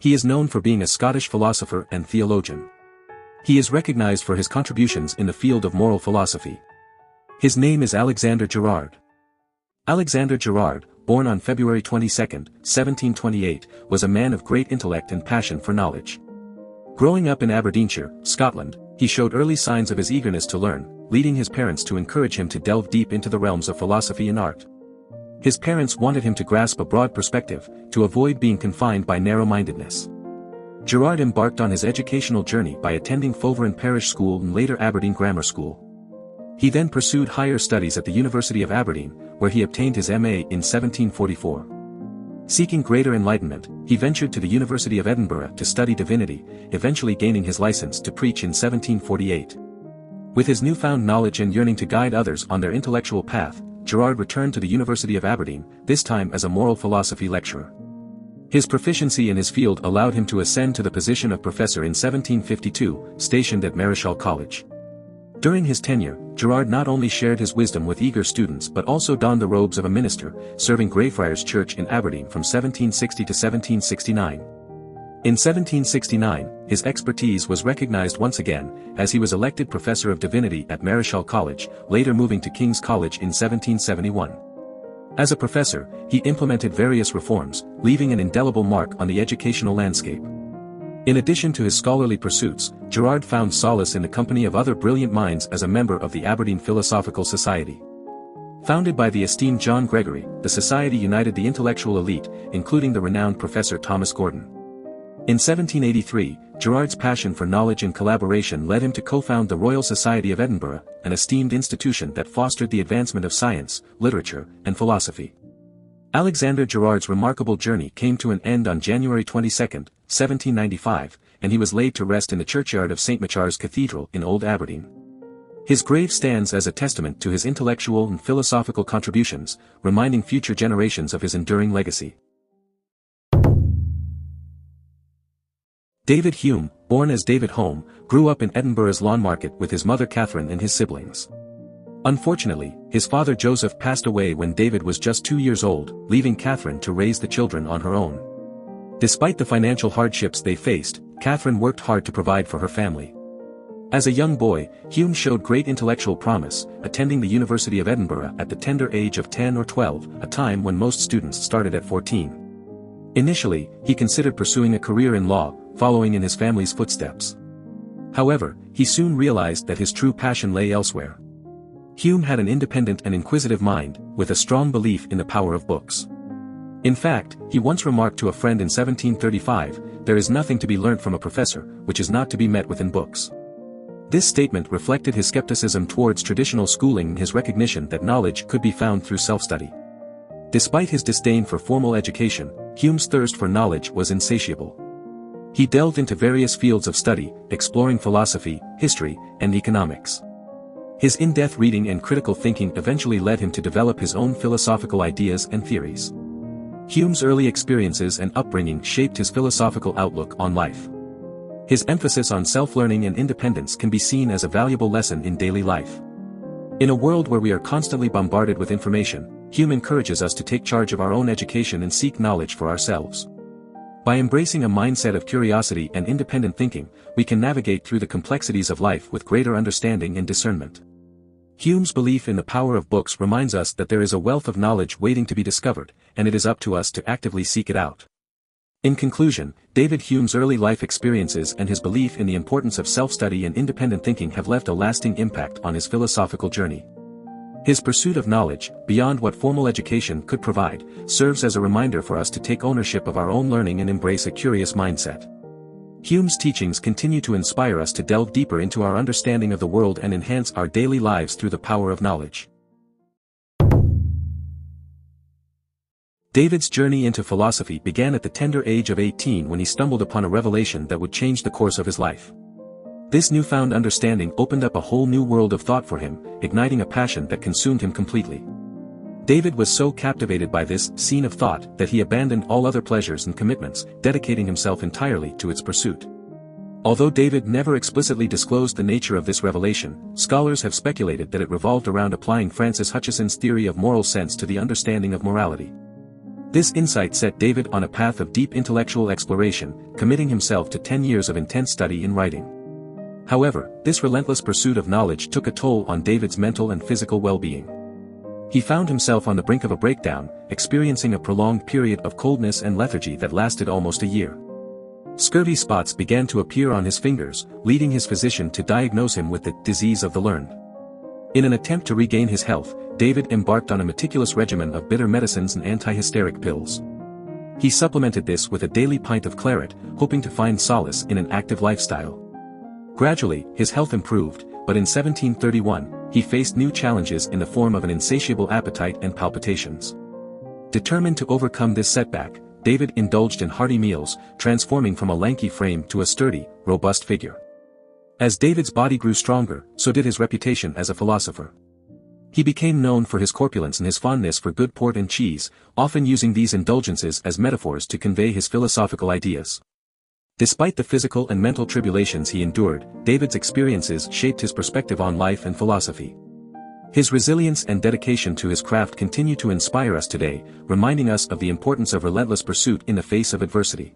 He is known for being a Scottish philosopher and theologian. He is recognized for his contributions in the field of moral philosophy. His name is Alexander Gerard. Alexander Gerard, born on February 22, 1728, was a man of great intellect and passion for knowledge. Growing up in Aberdeenshire, Scotland, he showed early signs of his eagerness to learn, leading his parents to encourage him to delve deep into the realms of philosophy and art. His parents wanted him to grasp a broad perspective, to avoid being confined by narrow-mindedness. Gerard embarked on his educational journey by attending Foveran Parish School and later Aberdeen Grammar School. He then pursued higher studies at the University of Aberdeen, where he obtained his MA in 1744. Seeking greater enlightenment, he ventured to the University of Edinburgh to study divinity, eventually gaining his license to preach in 1748. With his newfound knowledge and yearning to guide others on their intellectual path, Gerard returned to the University of Aberdeen, this time as a moral philosophy lecturer. His proficiency in his field allowed him to ascend to the position of professor in 1752, stationed at Marischal College. During his tenure, Gerard not only shared his wisdom with eager students but also donned the robes of a minister, serving Greyfriars Church in Aberdeen from 1760 to 1769. In 1769, his expertise was recognized once again, as he was elected Professor of Divinity at Marischal College, later moving to King's College in 1771. As a professor, he implemented various reforms, leaving an indelible mark on the educational landscape. In addition to his scholarly pursuits, Gerard found solace in the company of other brilliant minds as a member of the Aberdeen Philosophical Society. Founded by the esteemed John Gregory, the society united the intellectual elite, including the renowned Professor Thomas Gordon. In 1783, Gerard's passion for knowledge and collaboration led him to co-found the Royal Society of Edinburgh, an esteemed institution that fostered the advancement of science, literature, and philosophy. Alexander Gerard's remarkable journey came to an end on January 22, 1795, and he was laid to rest in the churchyard of St. Machar's Cathedral in Old Aberdeen. His grave stands as a testament to his intellectual and philosophical contributions, reminding future generations of his enduring legacy. David Hume, born as David Home, grew up in Edinburgh's Lawnmarket with his mother Catherine and his siblings. Unfortunately, his father Joseph passed away when David was just 2 years old, leaving Catherine to raise the children on her own. Despite the financial hardships they faced, Catherine worked hard to provide for her family. As a young boy, Hume showed great intellectual promise, attending the University of Edinburgh at the tender age of 10 or 12, a time when most students started at 14. Initially, he considered pursuing a career in law, following in his family's footsteps. However, he soon realized that his true passion lay elsewhere. Hume had an independent and inquisitive mind, with a strong belief in the power of books. In fact, he once remarked to a friend in 1735, "There is nothing to be learnt from a professor, which is not to be met with in books." This statement reflected his skepticism towards traditional schooling and his recognition that knowledge could be found through self-study. Despite his disdain for formal education, Hume's thirst for knowledge was insatiable. He delved into various fields of study, exploring philosophy, history, and economics. His in-depth reading and critical thinking eventually led him to develop his own philosophical ideas and theories. Hume's early experiences and upbringing shaped his philosophical outlook on life. His emphasis on self-learning and independence can be seen as a valuable lesson in daily life. In a world where we are constantly bombarded with information, Hume encourages us to take charge of our own education and seek knowledge for ourselves. By embracing a mindset of curiosity and independent thinking, we can navigate through the complexities of life with greater understanding and discernment. Hume's belief in the power of books reminds us that there is a wealth of knowledge waiting to be discovered, and it is up to us to actively seek it out. In conclusion, David Hume's early life experiences and his belief in the importance of self-study and independent thinking have left a lasting impact on his philosophical journey. His pursuit of knowledge, beyond what formal education could provide, serves as a reminder for us to take ownership of our own learning and embrace a curious mindset. Hume's teachings continue to inspire us to delve deeper into our understanding of the world and enhance our daily lives through the power of knowledge. David's journey into philosophy began at the tender age of 18 when he stumbled upon a revelation that would change the course of his life. This newfound understanding opened up a whole new world of thought for him, igniting a passion that consumed him completely. David was so captivated by this scene of thought that he abandoned all other pleasures and commitments, dedicating himself entirely to its pursuit. Although David never explicitly disclosed the nature of this revelation, scholars have speculated that it revolved around applying Francis Hutcheson's theory of moral sense to the understanding of morality. This insight set David on a path of deep intellectual exploration, committing himself to 10 years of intense study in writing. However, this relentless pursuit of knowledge took a toll on David's mental and physical well-being. He found himself on the brink of a breakdown, experiencing a prolonged period of coldness and lethargy that lasted almost a year. Scurvy spots began to appear on his fingers, leading his physician to diagnose him with the disease of the learned. In an attempt to regain his health, David embarked on a meticulous regimen of bitter medicines and anti-hysteric pills. He supplemented this with a daily pint of claret, hoping to find solace in an active lifestyle. Gradually, his health improved, but in 1731, he faced new challenges in the form of an insatiable appetite and palpitations. Determined to overcome this setback, David indulged in hearty meals, transforming from a lanky frame to a sturdy, robust figure. As David's body grew stronger, so did his reputation as a philosopher. He became known for his corpulence and his fondness for good port and cheese, often using these indulgences as metaphors to convey his philosophical ideas. Despite the physical and mental tribulations he endured, David's experiences shaped his perspective on life and philosophy. His resilience and dedication to his craft continue to inspire us today, reminding us of the importance of relentless pursuit in the face of adversity.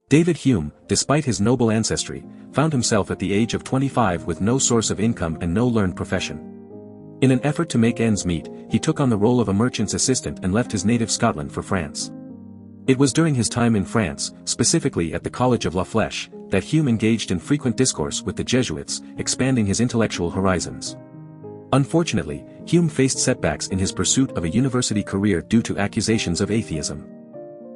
David Hume, despite his noble ancestry, found himself at the age of 25 with no source of income and no learned profession. In an effort to make ends meet, he took on the role of a merchant's assistant and left his native Scotland for France. It was during his time in France, specifically at the College of La Flèche, that Hume engaged in frequent discourse with the Jesuits, expanding his intellectual horizons. Unfortunately, Hume faced setbacks in his pursuit of a university career due to accusations of atheism.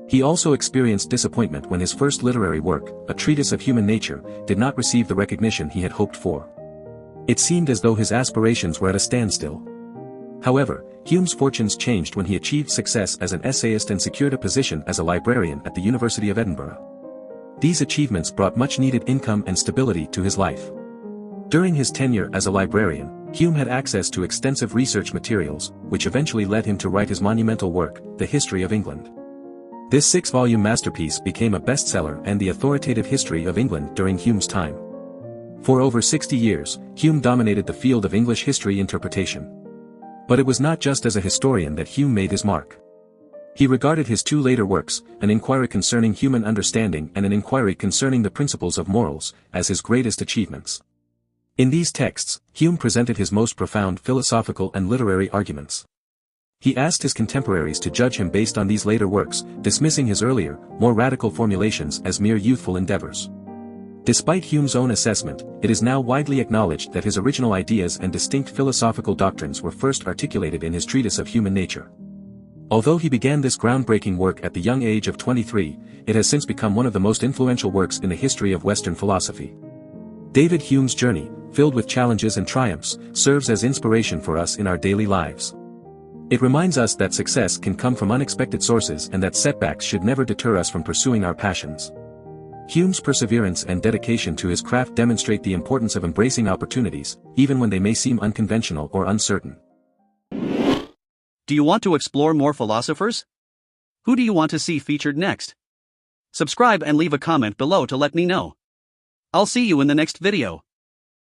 He also experienced disappointment when his first literary work, a treatise of human nature, did not receive the recognition he had hoped for. It seemed as though his aspirations were at a standstill. However, Hume's fortunes changed when he achieved success as an essayist and secured a position as a librarian at the University of Edinburgh. These achievements brought much-needed income and stability to his life. During his tenure as a librarian, Hume had access to extensive research materials, which eventually led him to write his monumental work, The History of England. This 6-volume masterpiece became a bestseller and the authoritative history of England during Hume's time. For over 60 years, Hume dominated the field of English history interpretation. But it was not just as a historian that Hume made his mark. He regarded his two later works, An Inquiry Concerning Human Understanding and An Inquiry Concerning the Principles of Morals, as his greatest achievements. In these texts, Hume presented his most profound philosophical and literary arguments. He asked his contemporaries to judge him based on these later works, dismissing his earlier, more radical formulations as mere youthful endeavors. Despite Hume's own assessment, it is now widely acknowledged that his original ideas and distinct philosophical doctrines were first articulated in his treatise of human nature. Although he began this groundbreaking work at the young age of 23, it has since become one of the most influential works in the history of Western philosophy. David Hume's journey, filled with challenges and triumphs, serves as inspiration for us in our daily lives. It reminds us that success can come from unexpected sources and that setbacks should never deter us from pursuing our passions. Hume's perseverance and dedication to his craft demonstrate the importance of embracing opportunities, even when they may seem unconventional or uncertain. Do you want to explore more philosophers? Who do you want to see featured next? Subscribe and leave a comment below to let me know. I'll see you in the next video.